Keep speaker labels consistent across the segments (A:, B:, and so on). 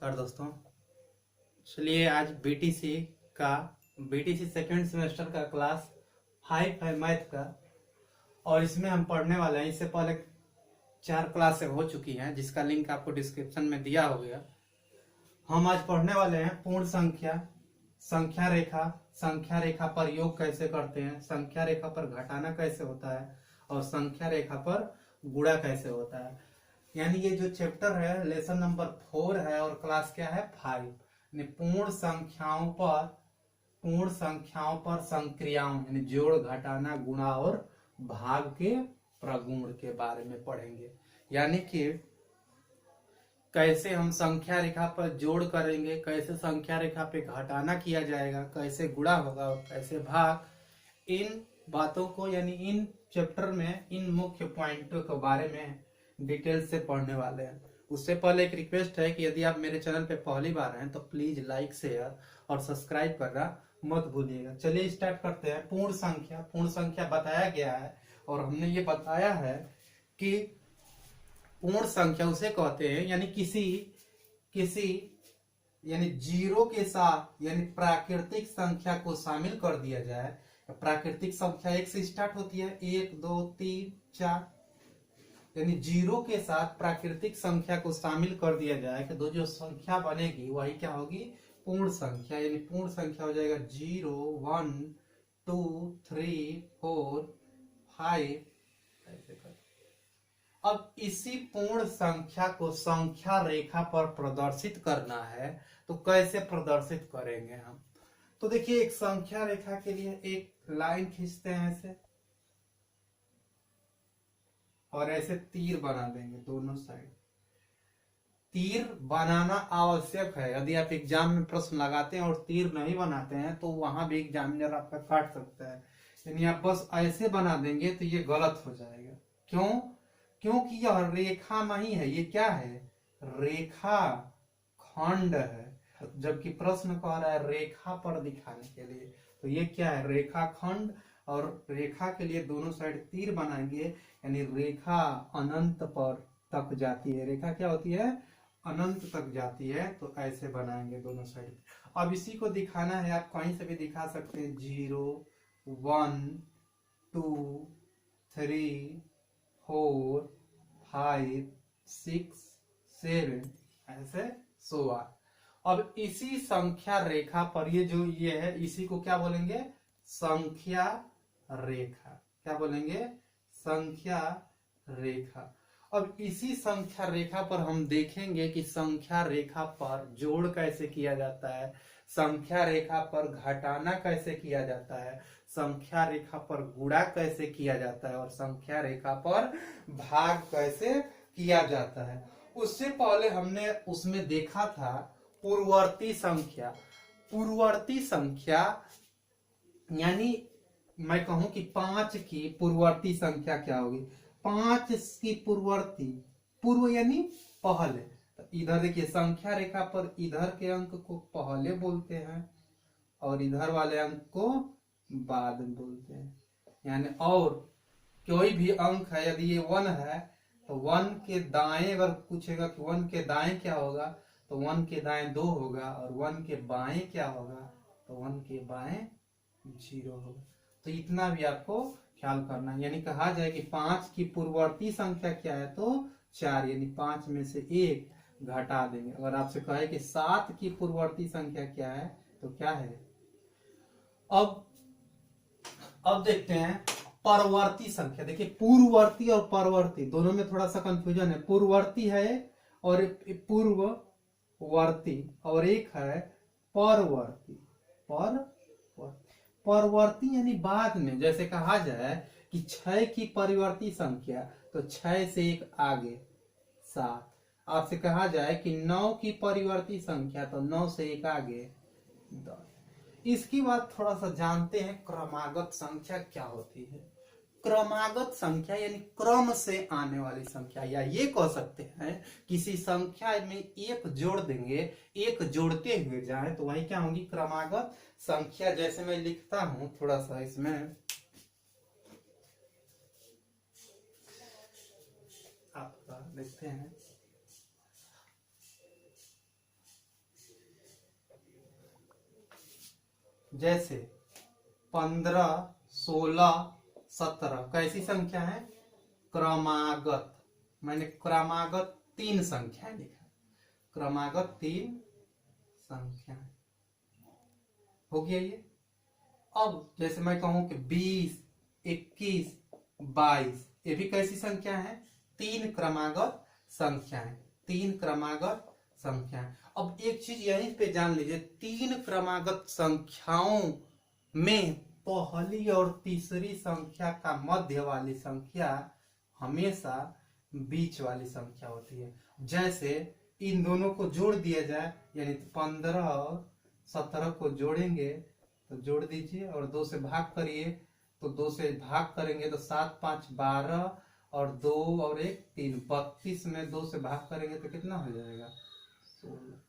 A: नमस्कार दोस्तों। चलिए आज बीटीसी सेकेंड सेमेस्टर का क्लास 5 है मैथ का, और इसमें हम पढ़ने वाले हैं। इससे पहले 4 क्लासें हो चुकी हैं जिसका लिंक आपको डिस्क्रिप्शन में दिया हो गया। हम आज पढ़ने वाले हैं पूर्ण संख्या, संख्या रेखा पर योग कैसे करते हैं, संख्या रेखा पर घटाना कैसे होता है और संख्या रेखा पर गुणा कैसे होता है। यानी ये जो चैप्टर है लेसन नंबर 4 है और क्लास क्या है 5। पूर्ण संख्याओं पर संक्रियाओं यानी जोड़ घटाना गुणा और भाग के प्रगुण के बारे में पढ़ेंगे। यानी कि कैसे हम संख्या रेखा पर जोड़ करेंगे, कैसे संख्या रेखा पे घटाना किया जाएगा, कैसे गुणा होगा और कैसे भाग। इन बातों को यानी इन चैप्टर में इन मुख्य पॉइंटों के बारे में डिटेल से पढ़ने वाले हैं। उससे पहले एक रिक्वेस्ट है कि यदि आप मेरे चैनल पे पहली बार हैं तो प्लीज लाइक, शेयर और सब्सक्राइब करना मत भूलिएगा। चलिए स्टार्ट करते हैं। पूर्ण संख्या बताया गया है और हमने ये बताया है कि पूर्ण संख्या उसे कहते हैं यानी किसी यानी जीरो के साथ यानी प्राकृतिक संख्या को शामिल कर दिया जाए। प्राकृतिक संख्या 1 से स्टार्ट होती है, 1 2 3 4, यानी जीरो के साथ प्राकृतिक संख्या को शामिल कर दिया जाए कि दो जो संख्या बनेगी वही क्या होगी, पूर्ण संख्या। यानी पूर्ण संख्या हो जाएगा 0 1 2 3 4 5 ऐसे कर। अब इसी पूर्ण संख्या को संख्या रेखा पर प्रदर्शित करना है तो कैसे प्रदर्शित करेंगे हम। तो देखिए एक संख्या रेखा के लिए एक लाइन खींचते हैं ऐसे और ऐसे तीर बना देंगे दोनों साइड। तीर बनाना आवश्यक है। यदि आप एग्जाम में प्रश्न लगाते हैं और तीर नहीं बनाते हैं तो वहां भी एग्जामिनर आपका काट सकता है। यानी आप बस ऐसे बना देंगे तो ये गलत हो जाएगा। क्यों? क्योंकि यह रेखा नहीं है, ये क्या है, रेखा खंड है। जबकि प्रश्न कह रहा है रेखा पर दिखाने के लिए, तो ये क्या है, रेखा खंड। और रेखा के लिए दोनों साइड तीर बनाएंगे यानी रेखा अनंत पर तक जाती है। रेखा क्या होती है, अनंत तक जाती है। तो ऐसे बनाएंगे दोनों साइड। अब इसी को दिखाना है, आप कहीं से भी दिखा सकते हैं, 0 1 2 3 4 5 6 7 ऐसे 16। अब इसी संख्या रेखा पर ये है, इसी को क्या बोलेंगे, संख्या रेखा। क्या बोलेंगे, संख्या रेखा। अब इसी संख्या रेखा पर हम देखेंगे कि संख्या रेखा पर जोड़ कैसे किया जाता है, संख्या रेखा पर घटाना कैसे किया जाता है, संख्या रेखा पर गुणा कैसे किया जाता है और संख्या रेखा पर भाग कैसे किया जाता है। उससे पहले हमने उसमें देखा था पूर्ववर्ती संख्या यानी मैं कहूं कि 5 की पूर्ववर्ती संख्या क्या होगी। 5 की पूर्व यानी पहले। तो इधर देखिए संख्या रेखा पर इधर के अंक को पहले बोलते हैं और इधर वाले अंक को बाद में बोलते हैं। यानी और कोई भी अंक है, यदि ये 1 है तो 1 के दाएं अगर पूछेगा कि 1 के दाएं क्या होगा तो 1 के दाएं 2 होगा, और 1 के बाएं क्या होगा तो 1 के बाएं 0 होगा। तो इतना भी आपको ख्याल करना है। यानी कहा जाए कि 5 की पूर्ववर्ती संख्या क्या है तो 4, यानी 5 में से 1 घटा देंगे। अगर आपसे कहे कि 7 की पूर्ववर्ती संख्या क्या है तो क्या है। अब देखते हैं परवर्ती संख्या। देखिए पूर्ववर्ती और परवर्ती दोनों में थोड़ा सा कंफ्यूजन है। पूर्ववर्ती है और पूर्ववर्ती और एक है परवर्ती। परवर्ती यानी बाद में। जैसे कहा जाए कि 6 की परिवर्ती संख्या तो 6 से 1 आगे 7। आपसे कहा जाए कि 9 की परिवर्ती संख्या तो 9 से 1 आगे 10। इसकी बात थोड़ा सा जानते हैं, क्रमागत संख्या क्या होती है। क्रमागत संख्या यानी क्रम से आने वाली संख्या, या ये कह सकते हैं किसी संख्या में एक जोड़ देंगे, एक जोड़ते हुए जाए तो वही क्या होगी, क्रमागत संख्या। जैसे मैं लिखता हूं थोड़ा सा इसमें, आप देखते हैं जैसे 15, 16, 17 कैसी संख्या है? क्रमागत। मैंने क्रमागत 3 संख्याएं लिखा, क्रमागत 3 संख्याएं हो गया ये। अब जैसे मैं कहूं कि 20, 21, 22, ये भी कैसी संख्या है? 3 क्रमागत संख्याएं, 3 क्रमागत संख्याएं। अब एक चीज यहीं पे जान लीजिए, 3 क्रमागत संख्याओं में पहली और तीसरी संख्या का मध्य वाली संख्या हमेशा बीच वाली संख्या होती है। जैसे इन दोनों को जोड़ दिया जाए, यानी 15 और 17 को जोड़ेंगे तो जोड़ दीजिए और 2 से भाग करिए, तो 2 से भाग करेंगे तो 7, 5, 12 और 2 और 1, 3, 32 में 2 से भाग करेंगे तो कितना हो जाएगा? 16।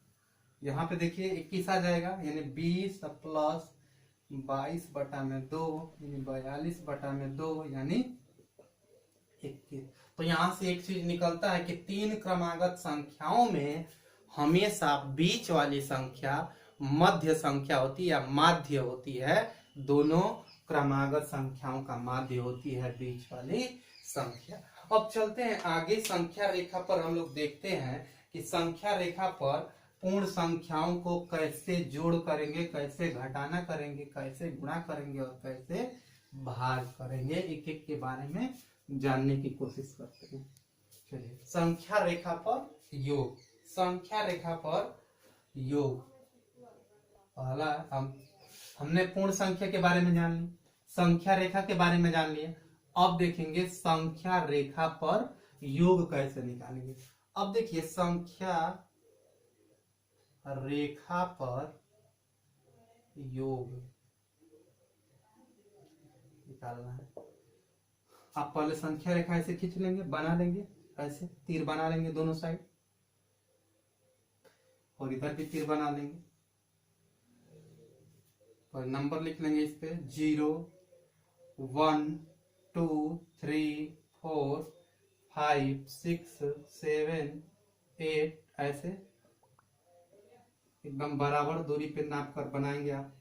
A: यहाँ पे देखिए 21 आ जाएगा, यानी 20 प्लस 22 बटा में 2 यानी 42 बटा में 2 यानी 21। तो यहाँ से एक चीज निकलता है कि 3 क्रमागत संख्याओं में हमेशा बीच वाली संख्या मध्य संख्या होती है या माध्य होती है। दोनों क्रमागत संख्याओं का माध्य होती है बीच वाली संख्या। अब चलते हैं आगे, संख्या रेखा पर हम लोग देखते हैं कि संख्या रेखा पर पूर्ण संख्याओं को कैसे जोड़ करेंगे, कैसे घटाना करेंगे, कैसे गुणा करेंगे और कैसे भाग करेंगे। एक एक के बारे में जानने की कोशिश करते हैं। चलिए, संख्या रेखा पर योग। संख्या रेखा पर योग, पहला हमने पूर्ण संख्या के बारे में जान ली, संख्या रेखा के बारे में जान लिए। अब देखेंगे संख्या रेखा पर योग कैसे निकालेंगे। अब देखिए, संख्या रेखा पर योग निकालना है। आप पहले संख्या रेखा ऐसे खींच लेंगे, बना लेंगे, ऐसे तीर बना लेंगे दोनों साइड, और इधर भी तीर बना लेंगे और नंबर लिख लेंगे इस पे 0, 1, 2, 3, 4, 5, 6, 7, 8 ऐसे एकदम बराबर दूरी पे नाप कर बनाएंगे आप,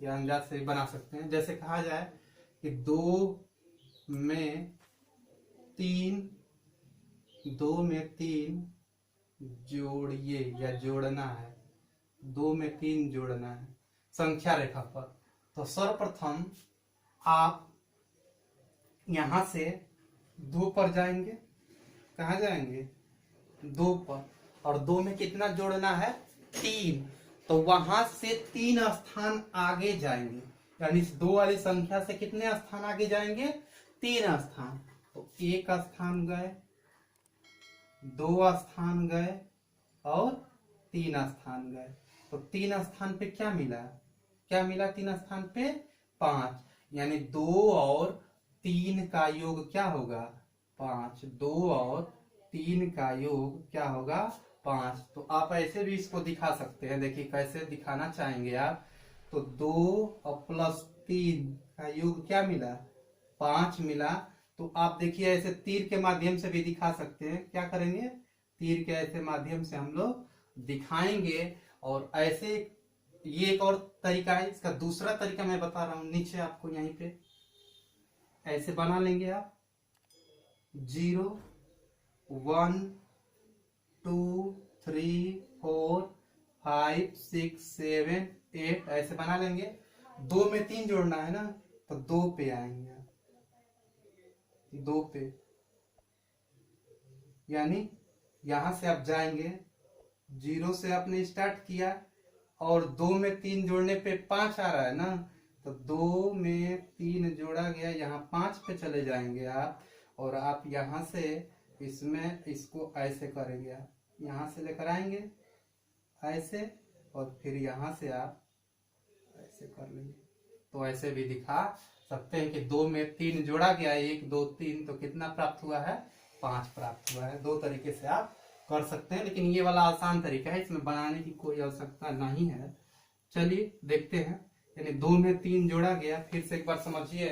A: या अंदाज से बना सकते हैं। जैसे कहा जाए कि 2 में 3 जोड़िए या जोड़ना है, 2 में 3 जोड़ना है संख्या रेखा पर। तो सर्वप्रथम आप यहां से 2 पर जाएंगे, कहा जाएंगे 2 पर, और 2 में कितना जोड़ना है? 3। तो वहां से 3 स्थान आगे जाएंगे, यानी इस 2 वाली संख्या से कितने स्थान आगे जाएंगे? 3 स्थान। तो 1 स्थान गए, 2 स्थान गए और 3 स्थान गए। तो 3 स्थान पे क्या मिला? 3 स्थान पे 5, यानी 2 और 3 का योग क्या होगा? 5। 2 और 3 का योग क्या होगा? 5। तो आप ऐसे भी इसको दिखा सकते हैं। देखिए कैसे दिखाना चाहेंगे आप, तो 2 और प्लस 3 का योग क्या मिला? 5 मिला। तो आप देखिए ऐसे तीर के माध्यम से भी दिखा सकते हैं। क्या करेंगे? तीर के ऐसे माध्यम से हम लोग दिखाएंगे। और ऐसे ये एक और तरीका है, इसका दूसरा तरीका मैं बता रहा हूं, नीचे आपको यहीं पे ऐसे बना लेंगे आप 0, 1, 2, 3, 4, 5, 6, 7, 8 ऐसे बना लेंगे। 2 में 3 जोड़ना है ना, तो 2 पे आएंगे, 2 पे, यानी यहां से आप जाएंगे, 0 से आपने स्टार्ट किया और 2 में 3 जोड़ने पे 5 आ रहा है ना, तो 2 में 3 जोड़ा गया, यहाँ 5 पे चले जाएंगे आप, और आप यहाँ से इसमें इसको ऐसे करेंगे, आप यहाँ से लेकर आएंगे ऐसे, और फिर यहाँ से आप ऐसे कर लेंगे। तो ऐसे भी दिखा सकते हैं कि 2 में 3 जोड़ा गया, 1, 2, 3, तो कितना प्राप्त हुआ है? 5 प्राप्त हुआ है। 2 तरीके से आप कर सकते हैं, लेकिन ये वाला आसान तरीका है, इसमें बनाने की कोई आवश्यकता नहीं है। चलिए देखते हैं, यानी 2 में 3 जोड़ा गया। फिर से एक बार समझिए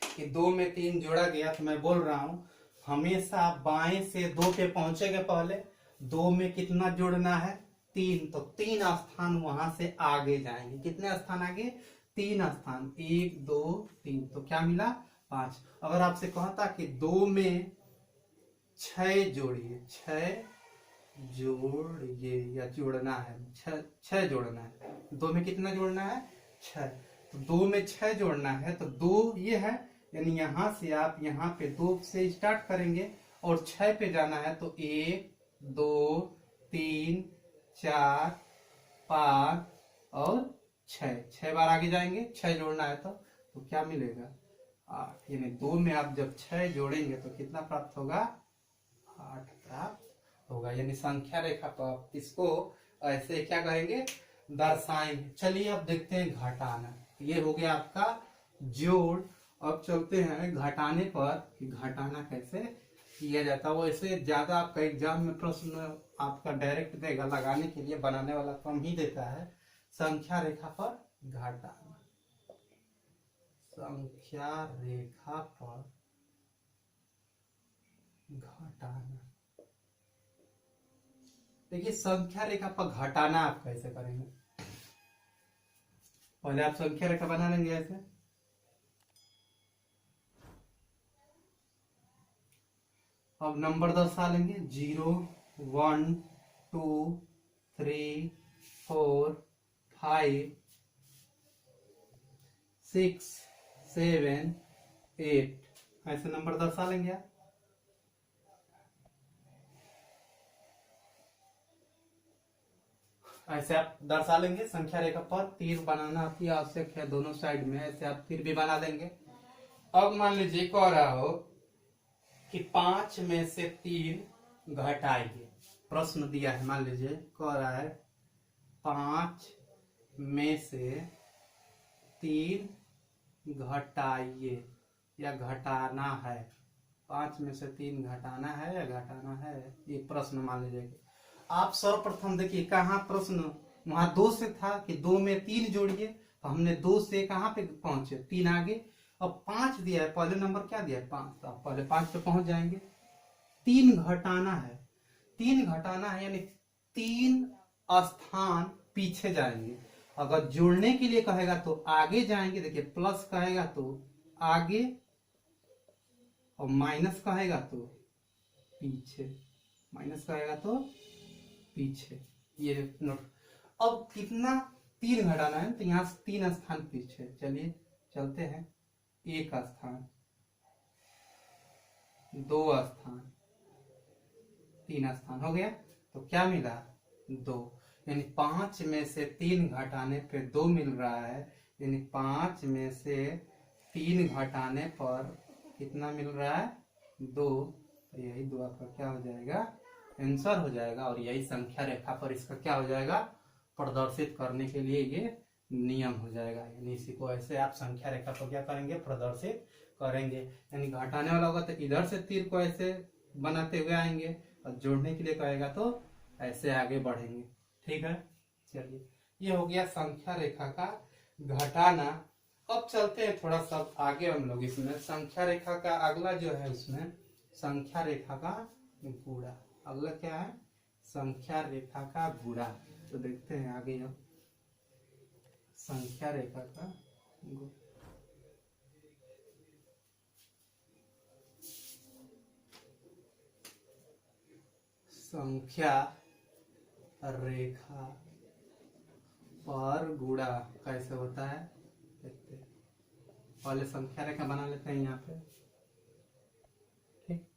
A: कि 2 में 3 जोड़ा गया, तो मैं बोल रहा हूं हमेशा बाएं से 2 पे पहुंचेंगे। पहले 2 में कितना जोड़ना है? 3, तो 3 स्थान वहां से आगे जाएंगे। कितने स्थान आगे? 3 स्थान, 1 2 3, तो क्या मिला? 5। अगर आपसे कहता कि 2 में 6 जोड़िए, 6 जोड़िए या जोड़ना है, 6 जोड़ना है। 2 में कितना जोड़ना है? 6। तो 2 में 6 जोड़ना है तो 2 ये है, यानी यहां से आप यहाँ पे 2 से स्टार्ट करेंगे और 6 पे जाना है तो 1 2 3 4 5 और 6 बार आगे जाएंगे, 6 जोड़ना है तो क्या मिलेगा? 8। यानी 2 में आप जब 6 जोड़ेंगे तो कितना प्राप्त होगा? 8 प्राप्त होगा। यानी संख्या रेखा पर आप इसको ऐसे क्या करेंगे? दर्शाएंगे। चलिए अब देखते हैं घटाना। ये हो गया आपका जोड़। अब चलते हैं घटाने पर कि घटाना कैसे किया जाता है। वैसे ज्यादा आपका एग्जाम में प्रश्न आपका डायरेक्ट देगा, लगाने के लिए बनाने वाला कम ही देता है। संख्या रेखा पर घटाना, संख्या रेखा पर घटाना। देखिए संख्या रेखा पर घटाना आप कैसे करेंगे? पहले आप संख्या रेखा बना लेंगे ऐसे। अब नंबर दर्शा लेंगे, 0 1 2 3 4 5 6 7 8, ऐसे नंबर दर्शा लेंगे आप। ऐसे आप दर्शा लेंगे। संख्या रेखा पर तीर बनाना अति आवश्यक है दोनों साइड में, ऐसे आप तीर भी बना देंगे। अब मान लीजिए कह रहा हो कि 5 में से 3 घटाइए। प्रश्न दिया है, मान लीजिए कह रहा है 5 में से 3 घटाइए या घटाना है। 5 में से 3 घटाना है या घटाना है, ये प्रश्न मान लीजिए। आप सर्वप्रथम देखिए कहाँ प्रश्न, वहां 2 से था कि 2 में 3 जोड़िए, तो हमने 2 से कहाँ पे पहुंचे? 3 आगे। अब 5 दिया है, पहले नंबर क्या दिया है? 5, तो आप पहले 5 पे पहुंच जाएंगे। 3 घटाना है, 3 घटाना है यानी 3 स्थान पीछे जाएंगे। अगर जोड़ने के लिए कहेगा तो आगे जाएंगे, देखिए प्लस कहेगा तो आगे और माइनस कहेगा तो पीछे, माइनस कहेगा तो पीछे। ये नोट। अब कितना 3 घटाना है तो यहाँ से 3 स्थान पीछे। चलिए चलते हैं। 1 स्थान, 2 स्थान, 3 स्थान हो गया, तो क्या मिला? 2। यानी 5 में से 3 घटाने पे 2 मिल रहा है। यानी 5 में से 3 घटाने पर कितना मिल रहा है? 2। तो यही 2 आपका क्या हो जाएगा? आंसर हो जाएगा। और यही संख्या रेखा पर इसका क्या हो जाएगा? प्रदर्शित करने के लिए ये नियम हो जाएगा। यानी इसी को ऐसे आप संख्या रेखा पर क्या करेंगे? प्रदर्शित करेंगे। यानी घटाने वाला होगा तो इधर से तीर को ऐसे बनाते हुए आएंगे और जोड़ने के लिए कहेगा तो ऐसे आगे बढ़ेंगे। ठीक है, चलिए ये हो गया संख्या रेखा का घटाना। अब चलते हैं थोड़ा सा आगे हम लोग इसमें। संख्या रेखा का अगला जो है उसमें संख्या रेखा का गुणा। अगला क्या है? संख्या रेखा का गुणा। तो देखते हैं आगे हम संख्या रेखा का गुणा। संख्या रेखा पर गुणा कैसे होता है देखते हैं। पहले संख्या रेखा बना लेते हैं यहाँ पे। ठीक,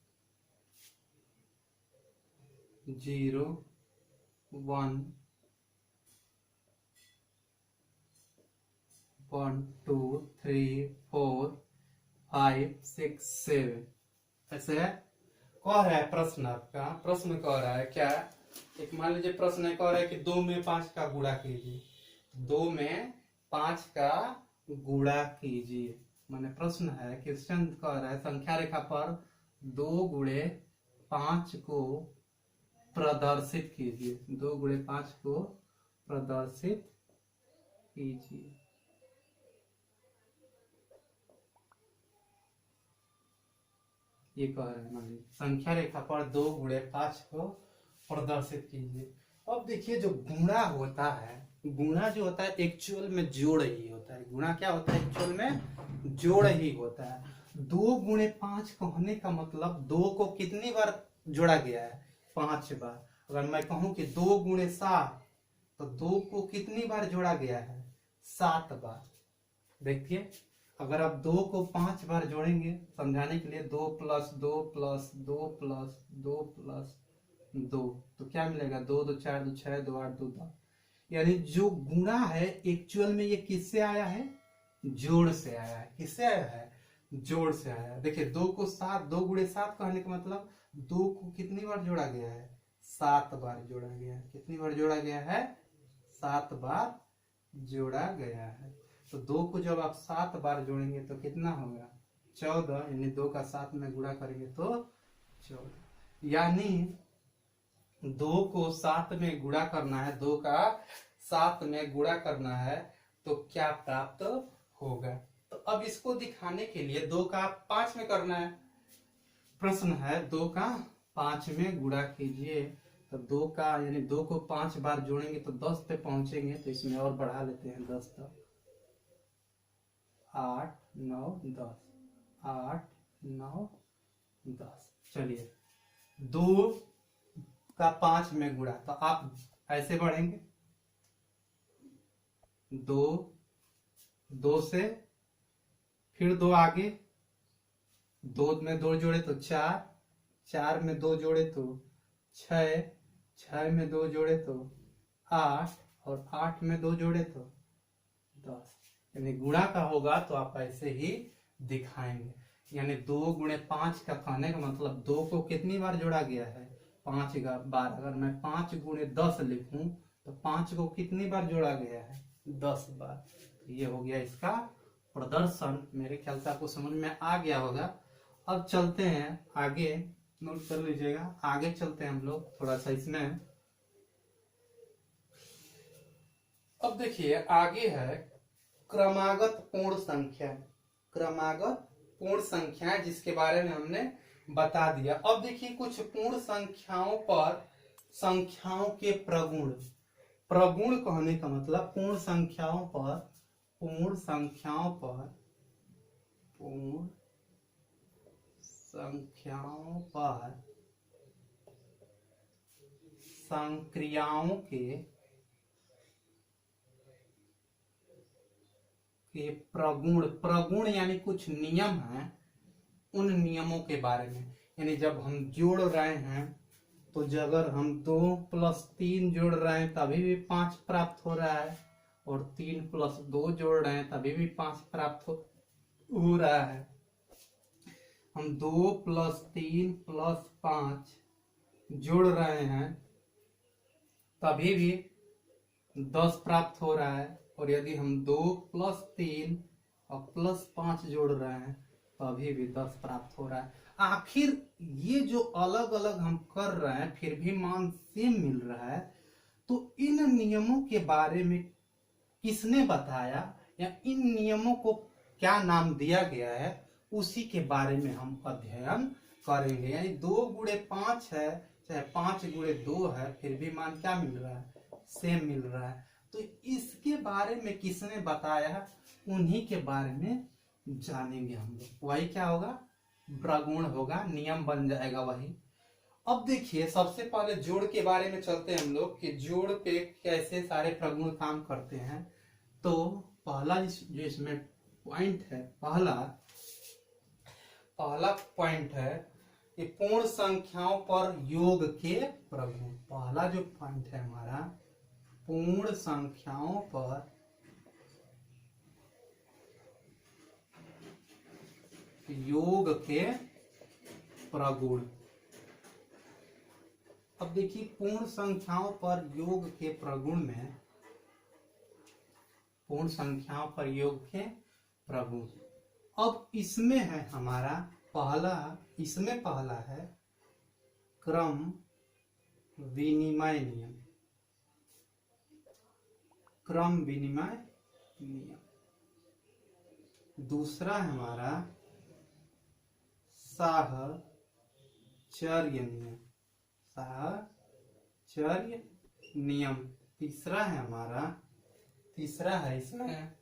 A: 0 1 1 2 3 4 5 6 7, ऐसे है। कह रहा है प्रश्न, आपका प्रश्न कह रहा है क्या? एक मान लीजिए प्रश्न है, कह रहा है कि 2 में 5 का गुणा कीजिए। 2 में 5 का गुणा कीजिए। माने प्रश्न है, क्वेश्चन कह रहा है संख्या रेखा पर 2 गुणे 5 को प्रदर्शित कीजिए। 2 गुणे 5 को प्रदर्शित कीजिए। ये कह रहे हैं, मान लीजिए संख्या रेखा पर 2 गुणे 5 को प्रदर्शित कीजिए। अब देखिए जो गुणा होता है, गुणा जो होता है एक्चुअल में जोड़ ही होता है। गुणा क्या होता है? एक्चुअल में जोड़ ही होता है। 2 गुणे 5 कहने का मतलब 2 को कितनी बार जोड़ा गया है? 5 बार। अगर मैं कहूं कि 2 गुणे 7, तो 2 को कितनी बार जोड़ा गया है? 7 बार। देखिए अगर आप 2 को 5 बार जोड़ेंगे, समझाने के लिए 2 प्लस 2 प्लस 2 प्लस 2 प्लस 2, तो क्या मिलेगा? 2 2 4 2 6 2 8 2 10। यानी जो गुणा है एक्चुअल में ये किससे आया है? जोड़ से आया है। किससे आया है? जोड़ से आया है। देखिए 2 को 7, 2 गुणे 7 कहने का मतलब 2 को कितनी बार जोड़ा गया है? 7 बार जोड़ा गया है। कितनी बार जोड़ा गया है? 7 बार जोड़ा गया है। तो 2 को जब आप 7 बार जोड़ेंगे तो कितना होगा? 14। यानी 2 का 7 में गुणा करेंगे तो 14। यानी 2 को 7 में गुणा करना है, 2 का 7 में गुणा करना है तो क्या प्राप्त होगा? तो अब इसको दिखाने के लिए 2 का 5 में करना है। प्रश्न है 2 का 5 में गुणा कीजिए। तो 2 का यानी 2 को 5 बार जोड़ेंगे तो 10 पे पहुंचेंगे, तो इसमें और बढ़ा लेते हैं 10 तक। 8 9 10, 8 9 10। चलिए 2 का 5 में गुणा, तो आप ऐसे बढ़ेंगे, 2 2 से फिर 2 आगे, 2 में 2 जोड़े तो 4, 4 में 2 जोड़े तो 6, 6 में 2 जोड़े तो 8, और 8 में 2 जोड़े तो 10। यानी गुणा का होगा तो आप ऐसे ही दिखाएंगे। यानी 2 गुणे 5 का कहने का मतलब 2 को कितनी बार जोड़ा गया है? 5 बार। अगर मैं 5 गुणे 10 लिखूं तो 5 को कितनी बार जोड़ा गया है? 10 बार। ये हो गया इसका प्रदर्शन। मेरे ख्याल से आपको समझ में आ गया होगा। अब चलते हैं आगे, नोट कर लीजिएगा। आगे चलते हैं हम लोग थोड़ा सा इसमें। अब देखिए आगे है क्रमागत पूर्ण संख्या। क्रमागत पूर्ण संख्या जिसके बारे में हमने बता दिया। अब देखिए कुछ पूर्ण संख्याओं पर संख्याओं के प्रगुण। प्रगुण कहने का मतलब पूर्ण संख्याओं पर, पूर्ण संख्याओं पर, पूर्ण संख्याओं पर संक्रियाओं के प्रगुण। प्रगुण यानी कुछ नियम हैं, उन नियमों के बारे में। यानी जब हम जोड़ रहे हैं तो अगर हम 2 + 3 जोड़ रहे हैं तभी भी 5 प्राप्त हो रहा है, और 3 + 2 जोड़ रहे हैं तभी भी 5 प्राप्त हो रहा है। हम 2 + 3 + 5 जोड़ रहे हैं तभी भी 10 प्राप्त हो रहा है, और यदि हम 2 + 3 और +5 जोड़ रहे हैं तो अभी भी 10 प्राप्त हो रहा है। आखिर ये जो अलग अलग हम कर रहे हैं फिर भी मान सेम मिल रहा है, तो इन नियमों के बारे में किसने बताया या इन नियमों को क्या नाम दिया गया है, उसी के बारे में हम अध्ययन करेंगे। यानी 2 गुणे 5 है चाहे 5 गुणे 2 है, फिर भी मान क्या मिल रहा है? सेम मिल रहा है। तो इसके बारे में किसने बताया, उन्हीं के बारे में जानेंगे हम लोग। वही क्या होगा? प्रगुण होगा, नियम बन जाएगा वही। अब देखिए सबसे पहले जोड़ के बारे में चलते हैं हम लोग कि जोड़ पे कैसे सारे प्रगुण काम करते हैं। तो पहला जो इसमें पॉइंट है, पहला पॉइंट है कि पूर्ण संख्याओं पर योग के प्रगुण। पहला जो पॉइंट है हमारा, पूर्ण संख्याओं पर योग के प्रगुण। अब देखिए पूर्ण संख्याओं पर योग के प्रगुण में, पूर्ण संख्याओं पर योग के प्रगुण। अब इसमें है हमारा पहला, इसमें पहला है क्रम विनिमय नियम। क्रम विनिमय नियम। दूसरा है हमारा साहचर्य नियम। साहचर्य नियम तीसरा है हमारा, तीसरा है इसमें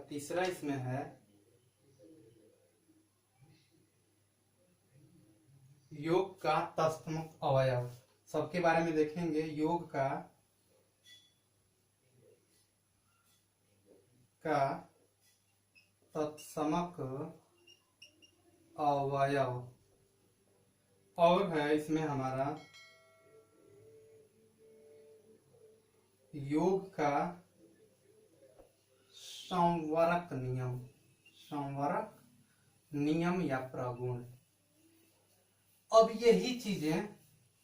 A: तीसरा इसमें है योग का तत्समक अवयव। सबके बारे में देखेंगे। योग का तत्समक अवयव और है इसमें हमारा योग का संवरक नियम, संवरक नियम या प्रगुण। अब यही चीजें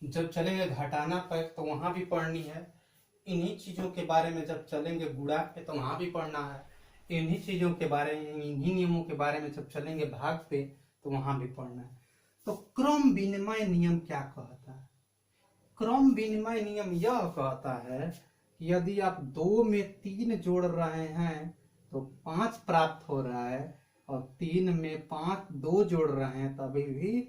A: जब चलेंगे घटाना पे तो वहां भी पढ़नी है, इन्हीं चीजों के बारे में जब चलेंगे गुणा पे तो वहां भी पढ़ना है, इन्हीं चीजों के बारे में, इन्हीं नियमों के बारे में जब चलेंगे भाग पे तो वहां भी पढ़ना है। तो क्रम विनिमय नियम क्या कहता है? क्रम विनिमय नियम यह कहता है कि यदि आप 2 में 3 जोड़ रहे हैं तो 5 प्राप्त हो रहा है, और 3 में 5 2 जोड़ रहे हैं तभी भी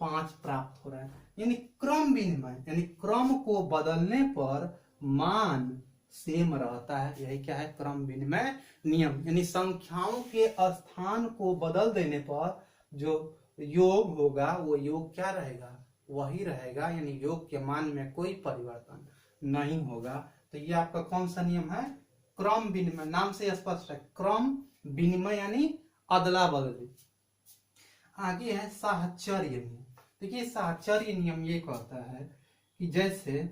A: 5 प्राप्त हो रहा है। यानी क्रम विनिमय, यानी क्रम को बदलने पर मान सेम रहता है। यही क्या है? क्रम विनिमय नियम। यानी संख्याओं के स्थान को बदल देने पर जो योग होगा वो योग क्या रहेगा? वही रहेगा। यानी योग के मान में कोई परिवर्तन नहीं होगा। तो ये आपका कौन सा नियम है? क्रम विनिमय। नाम से स्पष्ट है, क्रम विनिमय यानी अदला बदली। आगे है साहचर्य नियम। देखिए साहचर्य नियम ये कहता है कि जैसे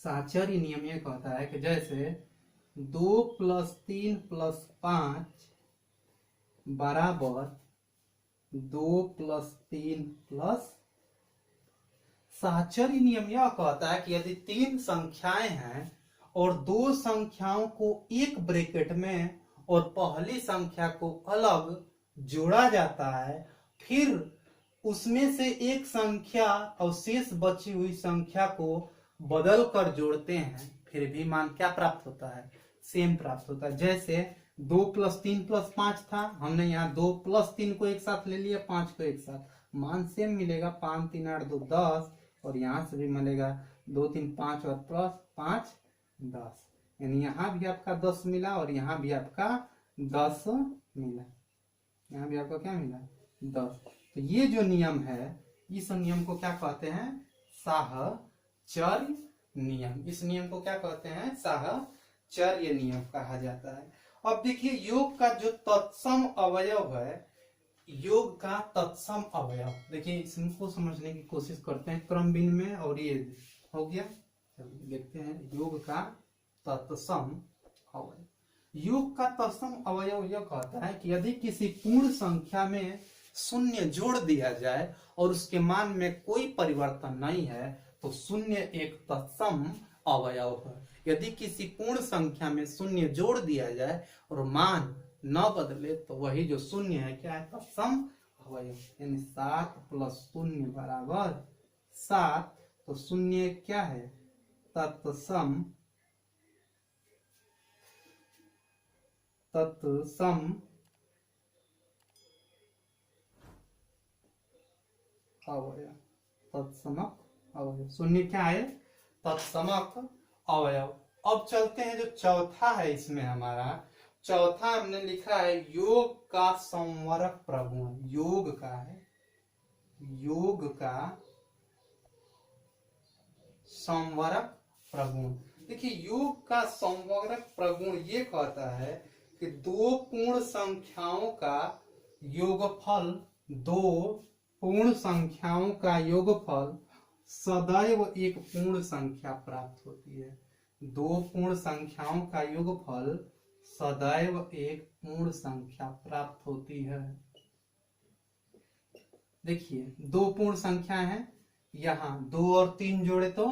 A: साहचर्य नियम ये कहता है कि जैसे 2 + 3 + 5 बराबर 2 + 3 + साहचर्य नियम यह कहता है कि यदि 3 संख्याएं हैं और 2 संख्याओं को एक ब्रैकेट में और पहली संख्या को अलग जोड़ा जाता है, फिर उसमें से एक संख्या और शेष बची हुई संख्या को बदल कर जोड़ते हैं, फिर भी मान क्या प्राप्त होता है? सेम प्राप्त होता है। जैसे 2 + 3 + 5 था, हमने यहाँ 2 + 3 को एक साथ ले लिया, 5 को एक साथ, मान सेम मिलेगा। 5 3 8 2 10, और यहाँ से भी मिलेगा 2 3 5 और +5 10। यानी यहाँ भी आपका 10 मिला और यहाँ भी आपका 10 मिला। यहाँ भी आपका क्या मिला? 10। तो ये जो नियम है, इस नियम को क्या कहते हैं? साहचर्य नियम। इस नियम को क्या कहते हैं? साहचर्य नियम कहा जाता है। अब देखिए योग का जो तत्सम अवयव है, योग का तत्सम अवयव, देखिए इसको समझने की कोशिश करते हैं। क्रम विनिमय और ये हो गया, चलिए देखते हैं योग का तत्सम अवयव। योग का तत्सम अवयव यह कहता है कि यदि किसी पूर्ण संख्या में शून्य जोड़ दिया जाए और उसके मान में कोई परिवर्तन नहीं है तो शून्य एक तत्सम अवयव है। यदि किसी पूर्ण संख्या में शून्य जोड़ दिया जाए और मान न बदले तो वही जो शून्य है क्या है? तत्सम अवयव। यानी 7 + 0 = 7, तो शून्य क्या है? तत्सम अवयव। तत्समक अवयव, शून्य क्या है? तत्समक अवयव। अब चलते हैं जो चौथा है इसमें हमारा, चौथा हमने लिखा है योग का संवरक प्रगुण। योग का है, योग का संवरक प्रगुण। देखिए योग का संवरक प्रगुण ये कहता है कि 2 पूर्ण संख्याओं का योगफल, 2 पूर्ण संख्याओं का योगफल सदैव एक पूर्ण संख्या प्राप्त होती है। 2 पूर्ण संख्याओं का योगफल सदैव एक पूर्ण संख्या प्राप्त होती है। देखिए 2 पूर्ण संख्या है, यहाँ 2 और 3 जोड़े तो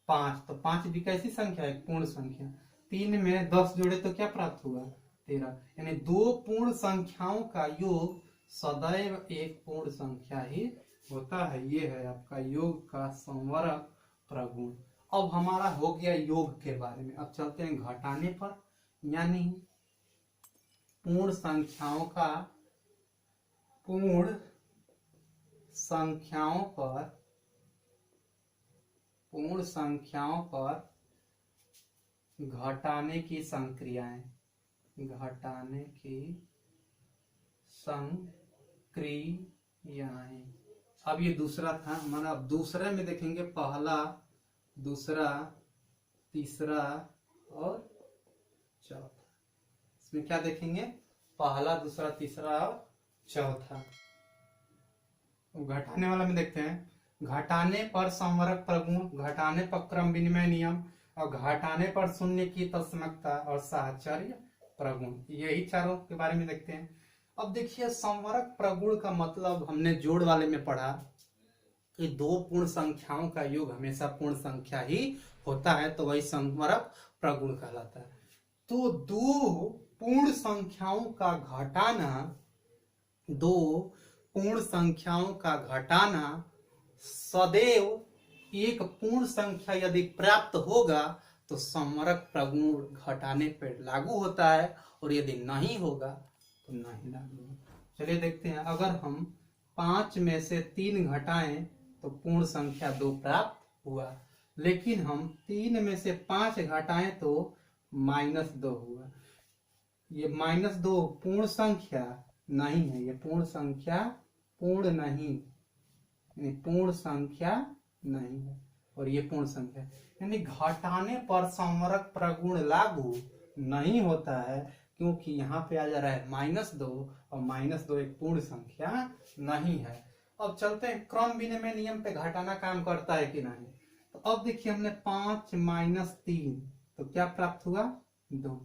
A: 5, तो 5 भी कैसी संख्या है? पूर्ण संख्या। 3 में 10 जोड़े तो क्या प्राप्त हुआ? 13। यानी 2 पूर्ण संख्याओं का योग सदैव एक पूर्ण संख्या ही होता है। ये है आपका योग का संवरक प्रगुण। अब हमारा हो गया योग के बारे में। अब चलते हैं घटाने पर, यानी पूर्ण संख्याओं पर पूर्ण संख्याओं पर घटाने की संक्रियाएं, घटाने की संक्रियाएं। अब ये दूसरा था हमारा। अब दूसरे में देखेंगे पहला, दूसरा, तीसरा और चौथा। इसमें क्या देखेंगे? पहला, दूसरा, तीसरा और चौथा। घटाने वाला में देखते हैं, घटाने पर संवरक प्रगुण, घटाने पर क्रम विनिमय नियम और घटाने पर शून्य की तत्समकता और साहचर्य प्रगुण। यही चारों के बारे में देखते हैं। अब देखिए, संवरक प्रगुण का मतलब हमने जोड़ वाले में पढ़ा कि दो पूर्ण संख्याओं का योग हमेशा पूर्ण संख्या ही होता है, तो वही संवरक प्रगुण कहलाता है। तो दो पूर्ण संख्याओं का घटाना, दो पूर्ण संख्याओं का घटाना सदैव एक पूर्ण संख्या यदि प्राप्त होगा तो संवरक प्रगुण घटाने पर लागू होता है, और यदि नहीं होगा तो नहीं लागू होगा। चलिए देखते हैं, अगर हम 5 में से 3 घटाएं तो पूर्ण संख्या 2 प्राप्त हुआ, लेकिन हम 3 में से 5 घटाएं तो -2 हुआ। ये -2 पूर्ण संख्या नहीं है, ये पूर्ण संख्या पूर्ण नहीं, पूर्ण संख्या नहीं है, और ये पूर्ण संख्या, यानी घटाने पर संवरक प्रगुण लागू नहीं होता है, क्योंकि यहाँ पे आ जा रहा है -2 और -2 एक पूर्ण संख्या नहीं है। अब चलते हैं क्रम विनिमय नियम पे, घटाना काम करता है कि नहीं। तो अब देखिए, हमने 5 - 3 तो क्या प्राप्त हुआ? 2।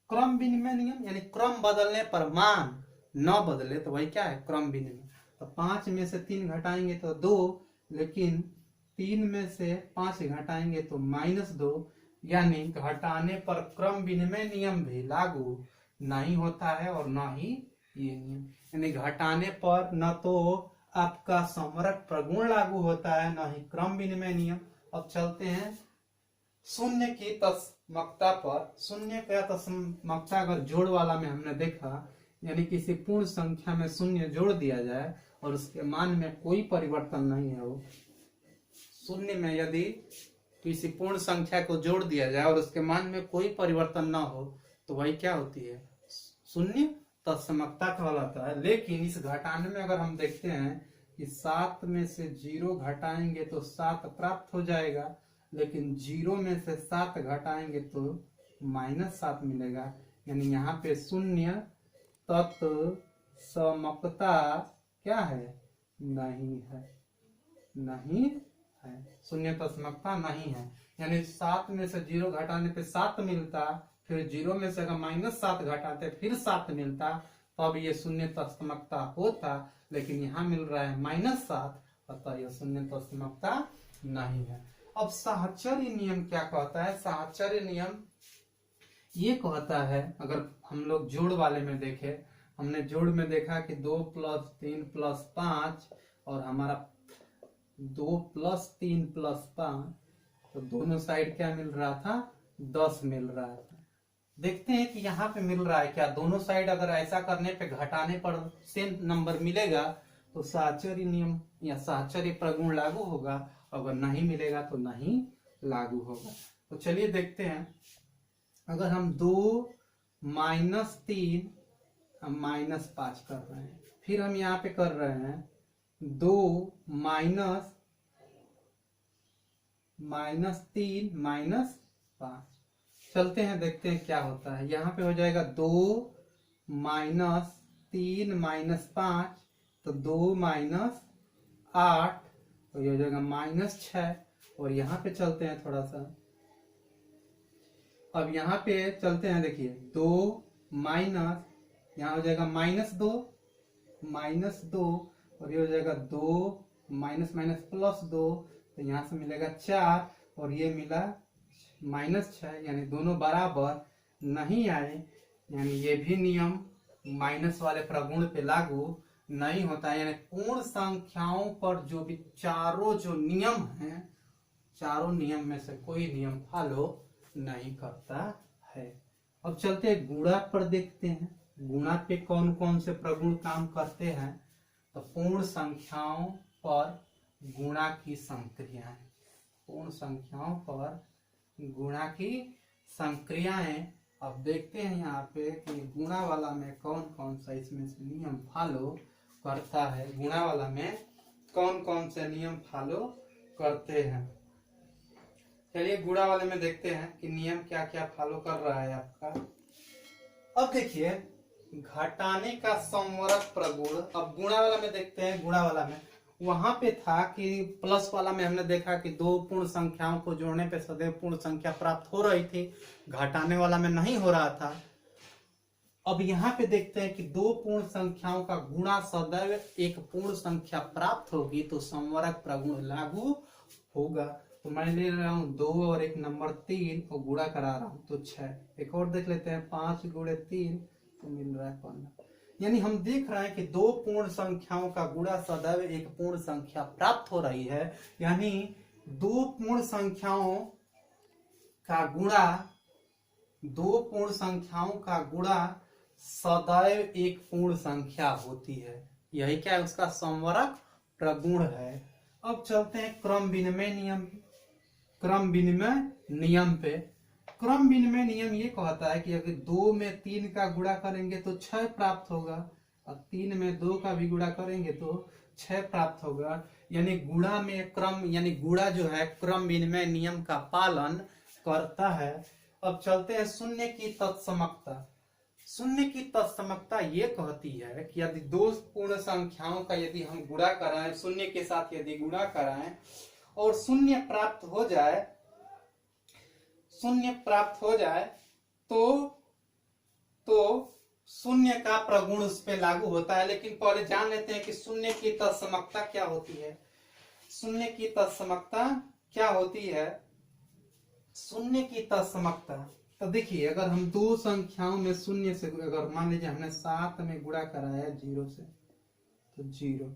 A: क्रम विनिमय नियम यानी क्रम बदलने पर मान न बदले तो वही क्या है? क्रम विनिमय। तो 5 में से 3 घटाएंगे तो 2, लेकिन 3 में से 5 घटाएंगे तो -2, यानी घटाने पर क्रम विनिमय नियम भी लागू नहीं होता है और न ही ये नियम, यानी घटाने पर न तो आपका संवरक प्रगुण लागू होता है, न ही क्रम विनिमय नियम। अब चलते हैं शून्य की तत्समकता पर। शून्य का तत्समकता अगर जोड़ वाला में हमने देखा, यानी किसी पूर्ण संख्या में शून्य जोड़ दिया जाए और उसके मान में कोई परिवर्तन नहीं है, वो शून्य में यदि किसी पूर्ण संख्या को जोड़ दिया जाए और उसके मान में कोई परिवर्तन ना हो तो वही क्या होती है? शून्य तत्समकता कहलाता है। लेकिन इस घटाने में अगर हम देखते हैं कि 7 में से 0 घटाएंगे तो 7 प्राप्त हो जाएगा, लेकिन 0 में से 7 घटाएंगे तो -7 मिलेगा, यानी यहाँ पे शून्य तत्समकता क्या है? नहीं है, नहीं है, शून्य तत्समकता नहीं है। यानी 7 में से 0 घटाने पे 7 मिलता, फिर 0 में से अगर -7 घटाते फिर 7 मिलता, तो अब ये शून्य तत्समकता होता, लेकिन यहाँ मिल रहा है -7, अतः यह शून्य तत्समकता नहीं है। अब साहचर्य नियम क्या कहता है? साहचर्य नियम ये कहता है, अगर हम लोग जोड़ वाले में देखें, हमने जोड़ में देखा कि 2 + 3 + 5 और हमारा 2 + 3 + 5, तो दोनों साइड क्या मिल रहा था? 10 मिल रहा था। देखते हैं कि यहाँ पे मिल रहा है क्या? दोनों साइड अगर ऐसा करने पे घटाने पर सेम नंबर मिलेगा तो साहचर्य नियम या साहचर्य प्रगुण लागू होगा, अगर नहीं मिलेगा तो नहीं लागू होगा। तो चलिए देखते हैं, अगर हम 2 - 3 हम -5 कर रहे हैं, फिर हम यहाँ पे कर रहे हैं 2 - -3 - 5। चलते हैं देखते हैं क्या होता है। यहाँ पे हो जाएगा 2 - 3 - 5, तो 2 - 8, तो ये हो जाएगा -6। और यहाँ पे चलते हैं थोड़ा सा, अब यहाँ पे चलते हैं, देखिए 2 माइनस, यहाँ हो जाएगा -2 और ये हो जाएगा 2 -+2, तो यहाँ से मिलेगा 4 और ये मिला -6, यानी दोनों बराबर नहीं आए, यानी ये भी नियम माइनस वाले प्रगुण पे लागू नहीं होता है। यानी पूर्ण संख्याओं पर जो भी चारों जो नियम हैं, चारों नियम में से कोई नियम फॉलो नहीं करता है। अब चलते हैं गुणा पर देखते हैं, गुणा पे कौन कौन से प्रगुण काम करते हैं। तो पूर्ण संख्याओं पर गुणा की संक्रियाएं, पूर्ण संख्याओं पर गुणा की संक्रियाएं। अब देखते हैं यहाँ पे कि गुणा वाला में कौन कौन सा इसमें से नियम फॉलो करता है, गुणा वाला में कौन कौन से नियम फॉलो करते हैं। चलिए गुणा वाले में देखते हैं कि नियम क्या क्या फॉलो कर रहा है आपका। अब देखिए घटाने का संवरक प्रगुण। अब गुणा वाला में देखते हैं, गुणा वाला में वहां पे था कि प्लस वाला में हमने देखा कि दो पूर्ण संख्याओं को जोड़ने पे सदैव पूर्ण संख्या प्राप्त हो रही थी, घटाने वाला में नहीं हो रहा था। अब यहाँ पे देखते हैं कि दो पूर्ण संख्याओं का गुणा सदैव एक पूर्ण संख्या प्राप्त होगी तो संवरक प्रगुण लागू होगा। तो मैं ले रहा हूँ 2 और एक नंबर 3 और गुणा करा रहा हूँ तो 6। एक और देख लेते हैं 5 गुणे 3 तो मिल रहा है 15। यानी हम देख रहे हैं कि दो पूर्ण संख्याओं का गुणा सदैव एक पूर्ण संख्या प्राप्त हो रही है। यानी दो पूर्ण संख्याओं का गुणा, दो पूर्ण संख्याओं का गुणा सदैव एक पूर्ण संख्या होती है। यही क्या है, उसका संवरक प्रगुण है। अब चलते हैं क्रम विनिमय नियम, क्रम विनिमय नियम पे। क्रम विनिमय नियम ये कहता है कि अगर 2 में 3 का गुणा करेंगे तो 6 प्राप्त होगा और 3 में 2 का भी गुणा करेंगे तो 6 प्राप्त होगा। यानी गुणा में क्रम, यानी गुणा जो है क्रम विनिमय नियम का पालन करता है। अब चलते हैं शून्य की तत्समकता। शून्य की तत्समकता ये कहती है कि यदि दो पूर्ण संख्याओं का यदि हम गुणा कराएं, शून्य के साथ यदि गुणा कराएं और शून्य प्राप्त हो जाए, शून्य प्राप्त हो जाए तो शून्य का प्रगुण उस पे लागू होता है। लेकिन पहले जान लेते हैं कि शून्य की तत्समकता क्या होती है। शून्य की तत्समकता क्या होती है? शून्य की तत्समकता, तो देखिए अगर हम दो संख्याओं में शून्य से, अगर मान लीजिए हमने 7 में गुणा कराया 0 से तो 0,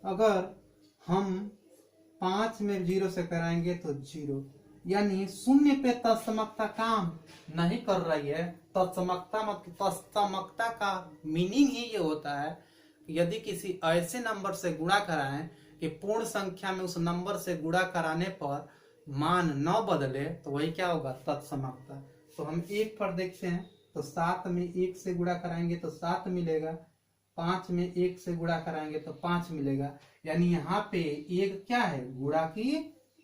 A: अगर हम 5 में 0 से कराएंगे तो 0, यानी शून्य पे तत्समकता काम नहीं कर रही है। तत्समकता का मीनिंग ही ये होता है कि यदि किसी ऐसे नंबर से गुणा कराएं कि पूर्ण संख्या में उस नंबर से गुणा कराने पर मान न बदले तो वही क्या होगा, तत्समकता। तो हम 1 पर देखते हैं तो 7 में 1 से गुणा कराएंगे तो 7 मिलेगा, 5 में 1 से गुणा कराएंगे तो 5 मिलेगा। यानी यहाँ पे एक क्या है, गुणा की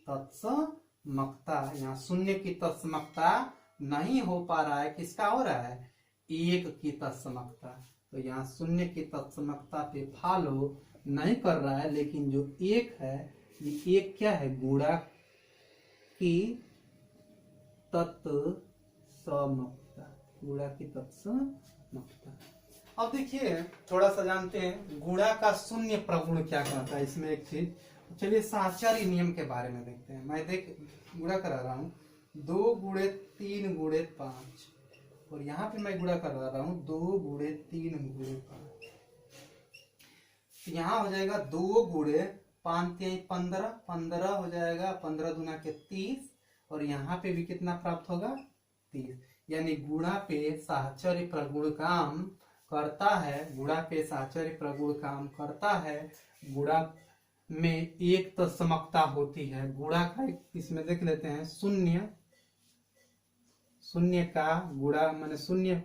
A: तत्समकता। यहाँ शून्य की तत्समकता नहीं हो पा रहा है, किसका हो रहा है, 1 की तत्समकता। तो यहाँ शून्य की तत्समकता पे फॉलो नहीं कर रहा है, लेकिन जो 1 है ये 1 क्या है, गुणा की तत्समकता, गुणा की तत्समकता। अब देखिए थोड़ा सा जानते हैं गुणा का शून्य प्रगुण क्या कहता है। इसमें एक चीज, चलिए साहचर्य नियम के बारे में देखते हैं। मैं गुणा करा रहा हूँ 2 गुणे 3 गुणे 5 और यहाँ पे मैं गुणा करा रहा हूँ 2 गुणे 3 गुणे 5। यहाँ हो जाएगा 2 गुणे 5 15, 15 हो जाएगा, 15 दूना के 30 और यहाँ पे भी कितना प्राप्त होगा, 30। यानी गुणा पे साहचर्य प्रगुण काम करता है, गुणा पे साहचर्य प्रगुण काम करता है। गुणा में एक तत्समकता होती है। गुणा का इसमें देख लेते हैं, शून्य, शून्य का गुणा माने शून्य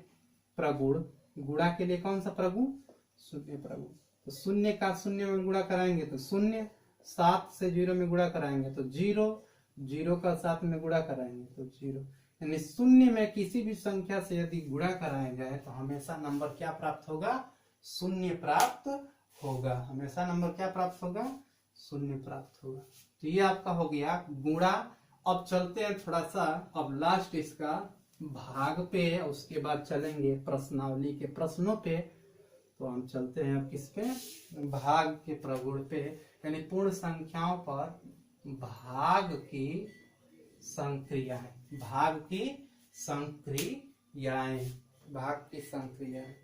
A: प्रगुण। गुणा के लिए कौन सा प्रगुण, शून्य प्रगुण। तो शून्य का शून्य में गुणा कराएंगे तो शून्य, 7 से 0 में गुणा कराएंगे तो 0, 0 का 7 में गुणा कराएंगे तो 0। यानी शून्य में किसी भी संख्या से यदि गुणा कराया जाए तो हमेशा नंबर क्या प्राप्त होगा, शून्य प्राप्त होगा। हमेशा नंबर क्या प्राप्त होगा, शून्य प्राप्त होगा। तो ये आपका हो गया गुणा। अब चलते हैं थोड़ा सा अब लास्ट इसका भाग पे, उसके बाद चलेंगे प्रश्नावली के प्रश्नों पे। तो हम चलते हैं अब किस पे, भाग के प्रगुण पे, यानी पूर्ण संख्याओं पर भाग की संक्रियाएं, भाग की संक्रियाएं, भाग की संक्रियाएं।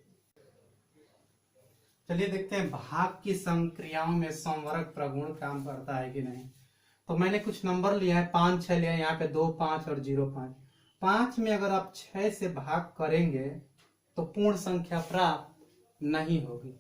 A: चलिए देखते हैं भाग की संक्रियाओं में संवरक प्रगुण काम करता है कि नहीं। तो मैंने कुछ नंबर लिया है, 5 6 लिया है, यहाँ पे 2 5 और 0 5। 5 में अगर आप 6 से भाग करेंगे तो पूर्ण संख्या प्राप्त नहीं होगी।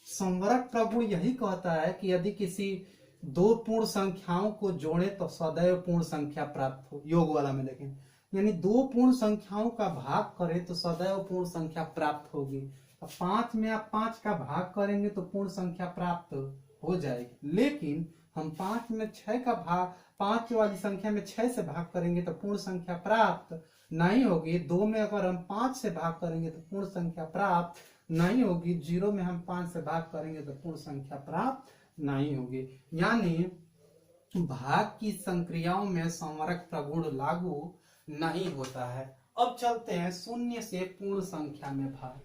A: संवरक प्रगुण यही कहता है कि यदि किसी दो पूर्ण संख्याओं को जोड़े तो सदैव पूर्ण संख्या प्राप्त हो, योग वाला में देखें, यानी दो पूर्ण संख्याओं का भाग करें तो सदैव पूर्ण संख्या प्राप्त होगी। तो 5 में आप 5 का भाग करेंगे तो पूर्ण संख्या प्राप्त हो जाएगी, लेकिन हम 5 में 6 का भाग, 5 वाली संख्या में 6 से भाग करेंगे तो पूर्ण संख्या प्राप्त नहीं होगी। 2 में अगर हम 5 से भाग करेंगे तो पूर्ण संख्या प्राप्त नहीं होगी। 0 में हम 5 से भाग करेंगे तो पूर्ण संख्या प्राप्त नहीं होगी। यानी भाग की संक्रियाओं में संवरक प्रगुण लागू नहीं होता है। अब चलते हैं शून्य से पूर्ण संख्या में भाग।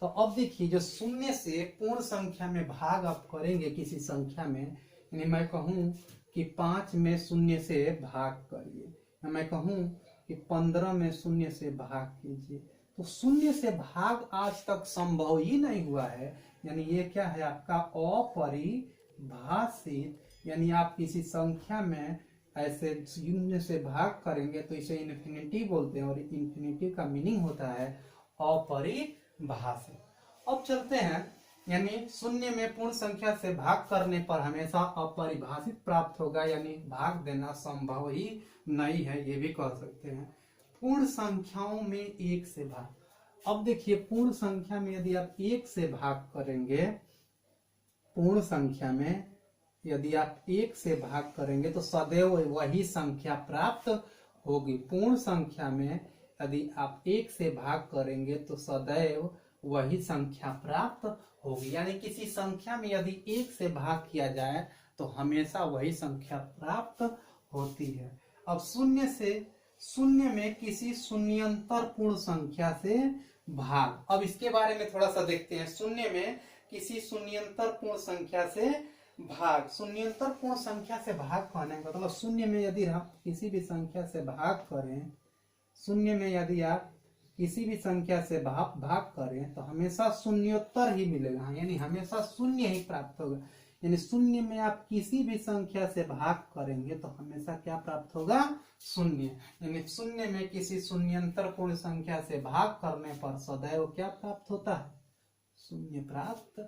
A: तो अब देखिए, जो शून्य से पूर्ण संख्या में भाग आप करेंगे किसी संख्या में, यानी मैं कहूं कि 5 में शून्य से भाग करिए, या मैं कहूं कि 15 में शून्य से भाग कीजिए, तो शून्य से भाग आज तक संभव ही नहीं हुआ है। यानी ये क्या है आपका अपरिभाषित, यानी आप किसी संख्या में ऐसे शून्य से भाग करेंगे तो इसे इन्फिनिटी बोलते हैं, और इन्फिनिटी का मीनिंग होता है अपरिभाषित। अब चलते हैं, यानी शून्य में पूर्ण संख्या से भाग करने पर हमेशा अपरिभाषित प्राप्त होगा, यानी भाग देना संभव ही नहीं है, ये भी कह सकते हैं। पूर्ण संख्याओं में 1 से भाग। अब देखिए, पूर्ण संख्या में यदि आप 1 से भाग करेंगे, पूर्ण संख्या में यदि आप 1 से भाग करेंगे तो सदैव वही संख्या प्राप्त होगी। पूर्ण संख्या में यदि आप 1 से भाग करेंगे तो सदैव वही संख्या प्राप्त होगी। यानी किसी संख्या में यदि 1 से भाग किया जाए तो हमेशा वही संख्या प्राप्त होती है। अब शून्य में किसी शून्यंतर पूर्ण संख्या से भाग। अब इसके बारे में थोड़ा सा देखते हैं। शून्य में किसी शून्यंतर पूर्ण संख्या से भाग। शून्यंतर पूर्ण संख्या से भाग कहने का मतलब, शून्य में यदि आप किसी भी संख्या से भाग करें, शून्य में यदि आप किसी भी संख्या से भाग करें तो हमेशा शून्योत्तर ही मिलेगा, यानी हमेशा शून्य ही प्राप्त होगा। यानी शून्य में आप किसी भी संख्या से भाग करेंगे तो हमेशा क्या प्राप्त होगा? शून्य। यानी शून्य में किसी शून्यंतर पूर्ण संख्या से भाग करने पर सदैव क्या प्राप्त होता है? शून्य प्राप्त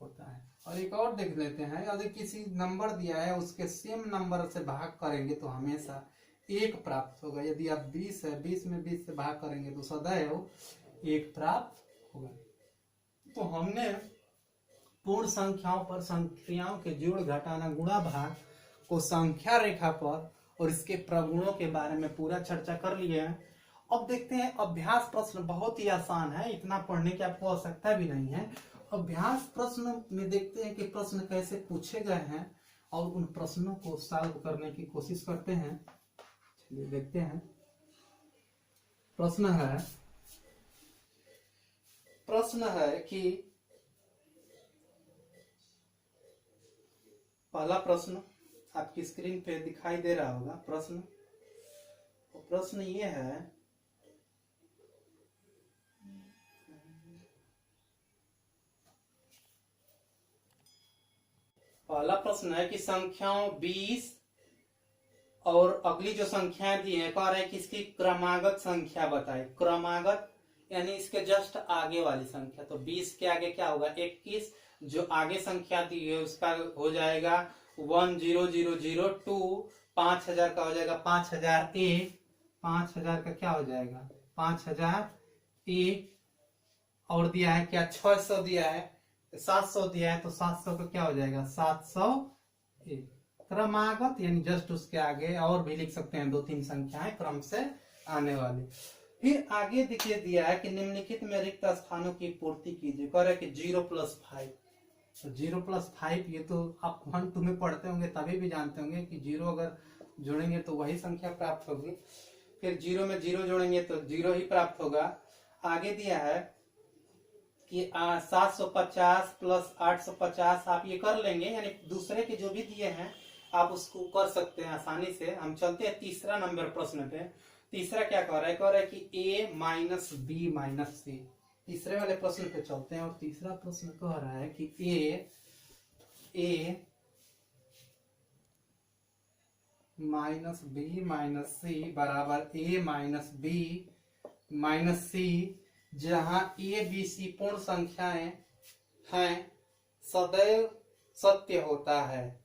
A: होता है। और एक और देख लेते हैं, यदि किसी नंबर दिया है उसके सेम नंबर से भाग करेंगे तो हमेशा 1 प्राप्त होगा। यदि आप 20 है, 20 में 20 से भाग करेंगे तो सदैव 1 प्राप्त होगा। तो हमने पूर्ण संख्याओं पर संख्याओं के जोड़, घटाना, गुणा, भाग को संख्या रेखा पर और इसके प्रगुणों के बारे में पूरा चर्चा कर लिए हैं। अब देखते हैं अभ्यास प्रश्न। बहुत ही आसान है, इतना पढ़ने की आपको आवश्यकता भी नहीं है। अभ्यास प्रश्न में देखते हैं कि प्रश्न कैसे पूछे गए हैं और उन प्रश्नों को सॉल्व करने की कोशिश करते हैं। चलिए देखते हैं। प्रश्न है कि पहला प्रश्न आपकी स्क्रीन पे दिखाई दे रहा होगा। प्रश्न ये है, पहला प्रश्न है कि संख्याओं 20 और अगली जो संख्याएं दी है, कह रहे हैं कि इसकी क्रमागत संख्या बताए। क्रमागत यानी इसके जस्ट आगे वाली संख्या। तो 20 के आगे क्या होगा? 21। जो आगे संख्या दी है उसका हो जाएगा 10002। 5000 का हो जाएगा 5001। 5000 का क्या हो जाएगा? 5001। और दिया है क्या? 600 दिया है, 700 दिया है, तो 700 का क्या हो जाएगा? 701। क्रमागत यानी जस्ट उसके आगे, और भी लिख सकते हैं 2-3 संख्याएं क्रम से आने वाली। फिर आगे देखिए दिया है कि निम्नलिखित में रिक्त स्थानों की पूर्ति कीजिए। कह रहे कि 0+5। तो 0+5 ये तो आप 1-2 में पढ़ते होंगे, तभी भी जानते होंगे कि 0 अगर जोड़ेंगे तो वही संख्या प्राप्त होगी। फिर 0 में 0 जोड़ेंगे तो 0 ही प्राप्त होगा। आगे दिया है कि 750 + 850 आप ये कर लेंगे, यानी दूसरे के जो भी दिए हैं आप उसको कर सकते हैं आसानी से। हम चलते हैं तीसरा नंबर प्रश्न पे। तीसरा क्या कह रहा है? कह रहा है कि A - B - C। तीसरे वाले प्रश्न पे चलते हैं और तीसरा प्रश्न कह रहा है कि A - B - C बराबर A - B - C, जहां A, B, C पूर्ण संख्याएं हैं, सदैव सत्य होता है।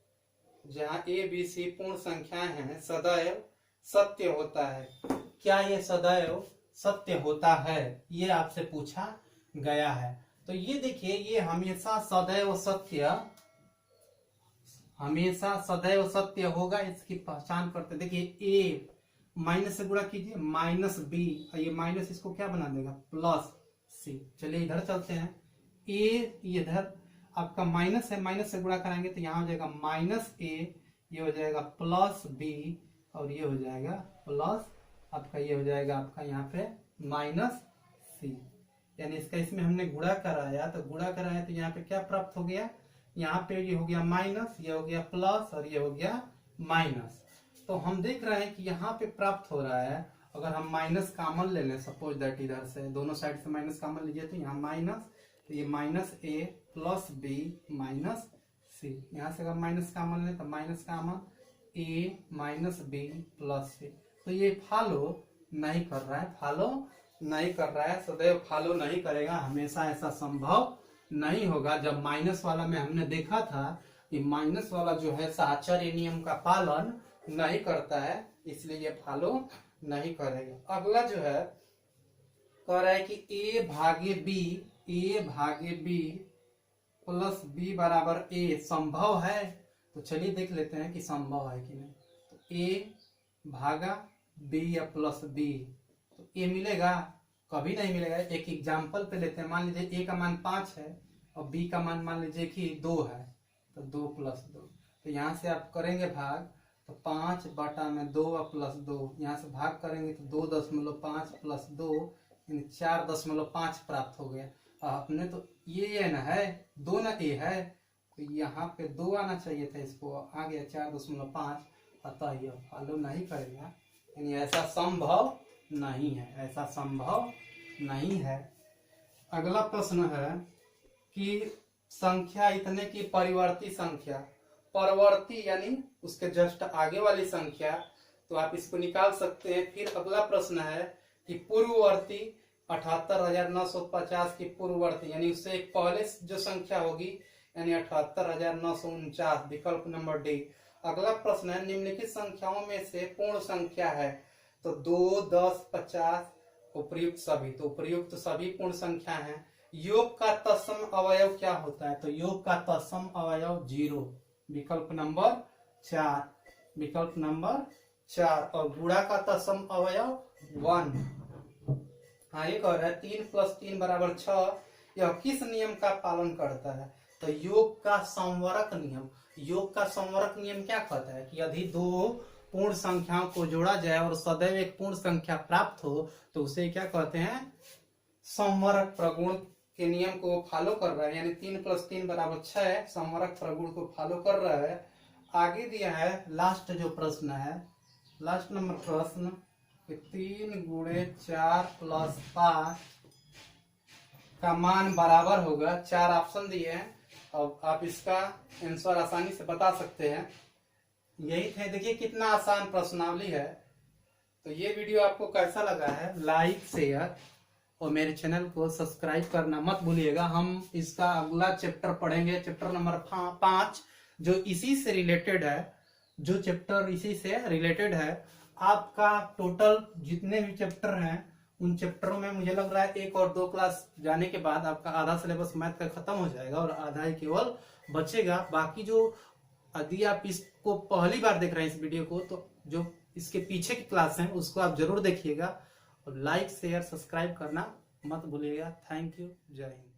A: जहाँ ए बी सी पूर्ण संख्याएं हैं सदैव सत्य होता है। क्या ये सदैव सत्य होता है, ये आपसे पूछा गया है। तो ये देखिए, ये हमेशा सदैव सत्य होगा, इसकी पहचान करते। देखिए ए माइनस से गुणा कीजिए, माइनस बी, ये माइनस इसको क्या बना देगा, प्लस सी। चलिए इधर चलते हैं, ए इधर आपका माइनस है, माइनस से गुणा कराएंगे तो यहाँ हो जाएगा माइनस ए, ये हो जाएगा प्लस बी, और ये हो जाएगा प्लस आपका, ये हो जाएगा आपका यहाँ पे माइनस सी। यानी इसका इसमें हमने गुणा कराया, तो गुणा कराया तो यहाँ पे क्या प्राप्त हो गया, यहाँ पे ये हो गया माइनस, ये हो गया प्लस, और ये हो गया माइनस। तो हम देख रहे हैं कि यहाँ पे प्राप्त हो रहा है, अगर हम माइनस कॉमन ले लें, सपोज दैट इधर से दोनों साइड से माइनस कॉमन लीजिए, तो यहाँ माइनस, तो ये माइनस ए प्लस बी माइनस सी। यहाँ से अगर माइनस कॉमन लें तो minus common A minus B plus सी। तो ये फॉलो नहीं कर रहा है, फॉलो नहीं कर रहा है, सदैव फॉलो नहीं करेगा, हमेशा ऐसा संभव नहीं होगा। जब माइनस वाला में हमने देखा था कि माइनस वाला जो है साहचर्य नियम का पालन नहीं करता है, इसलिए ये फॉलो नहीं करेगा। अगला जो है कह रहा है कि ए भागे बी प्लस बी बराबर ए संभव है। तो चलिए देख लेते हैं कि संभव है कि नहीं। तो ए भागा बी या प्लस बी, तो ए मिलेगा, कभी नहीं मिलेगा। एक एग्जाम्पल पे लेते हैं, मान लीजिए ए का मान 5 है और बी का मान लीजिए कि 2 है, तो 2 प्लस 2। तो यहाँ से आप करेंगे भाग, तो 5 बटा में 2 प्लस 2, यहाँ से भाग करेंगे तो 2.5 प्लस 2 यानी 4.5 प्राप्त हो गया। आपने तो ये ना है, 2 ना ए है, तो यहाँ पे 2 आना चाहिए था, इसको आ गया 4.5, अतः यह फॉलो नहीं करेगा, यानी ऐसा संभव नहीं है, ऐसा संभव नहीं है। अगला प्रश्न है कि संख्या इतने की परिवर्ती संख्या, परवर्ती यानी उसके जस्ट आगे वाली संख्या, तो आप इसको निकाल सकते हैं। फिर अगला प्रश्न है कि पूर्ववर्ती 78,950 की पूर्ववर्ती यानी उससे एक पहले जो संख्या होगी, यानी 78,949, विकल्प नंबर डी। अगला प्रश्न है निम्नलिखित संख्याओं में से पूर्ण संख्या है, तो 2, 10, 50 उपर्युक्त सभी, तो उपर्युक्त सभी पूर्ण संख्या हैं। योग का तत्सम अवयव क्या होता है, तो योग का तत्सम अवयव 0, विकल्प नंबर 4, विकल्प नंबर 4। और गुणा का तत्सम अवयव 1। हाँ, ये कह रहा है 3 + 3 = 6, यह किस नियम का पालन करता है, तो योग का संवरक नियम। योग का संवरक नियम क्या कहता है कि यदि 2 पूर्ण संख्याओं को जोड़ा जाए और सदैव एक पूर्ण संख्या प्राप्त हो, तो उसे क्या कहते हैं, संवरक प्रगुण के नियम को फॉलो कर रहा है, यानी 3 + 3 = 6, संवरक प्रगुण को फॉलो कर रहा है। आगे दिया है लास्ट जो प्रश्न है, लास्ट नंबर प्रश्न, 3 × 4 + 5 का मान बराबर होगा। 4 ऑप्शन दिए हैं, अब आप इसका आंसर आसानी से बता सकते हैं। यही थे, देखिए कितना आसान प्रश्नावली है। तो ये वीडियो आपको कैसा लगा है, लाइक शेयर और मेरे चैनल को सब्सक्राइब करना मत भूलिएगा। हम इसका अगला चैप्टर पढ़ेंगे, चैप्टर नंबर 5, जो इसी से रिलेटेड है, जो चैप्टर इसी से रिलेटेड है। आपका टोटल जितने भी चैप्टर हैं उन चैप्टरों में मुझे लग रहा है 1 और 2 क्लास जाने के बाद आपका आधा सिलेबस मैथ का खत्म हो जाएगा और आधा ही केवल बचेगा। बाकी जो यदि आप इसको पहली बार देख रहे हैं इस वीडियो को, तो जो इसके पीछे की क्लास है उसको आप जरूर देखिएगा और लाइक शेयर सब्सक्राइब करना मत भूलिएगा। थैंक यू, जय हिंद।